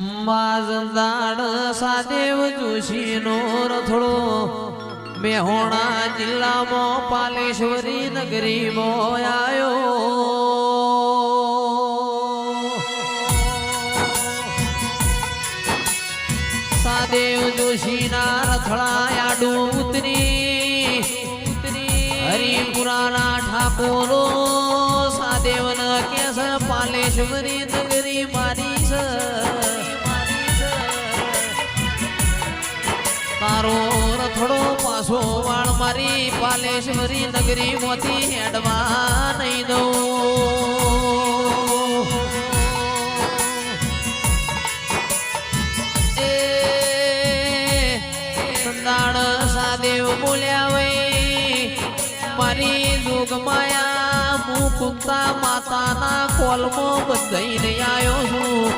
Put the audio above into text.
માજદાડ સાદેવ જોશીનો રથડો મેહોણા જિલ્લામાં પાલેશ્વરી નગરીમાં આવ્યો. સાદેવ જોશીના રથડા આડું ઉતરી હરિપુરાના ઠાકોરો સાદેવન કેસ પાલેશ્વરી નગરી મારી છે. તારો રથડો પાછો વાળ મારી પાલેશ્વરી નગરી મોતી હેડવા નહીં દઉં. એ સંદાણ સાદેવ બોલ્યા વઈ મારી જોગમાયા હું કુંતા માતાના કોલમાં બંધાઈને આવ્યો છું.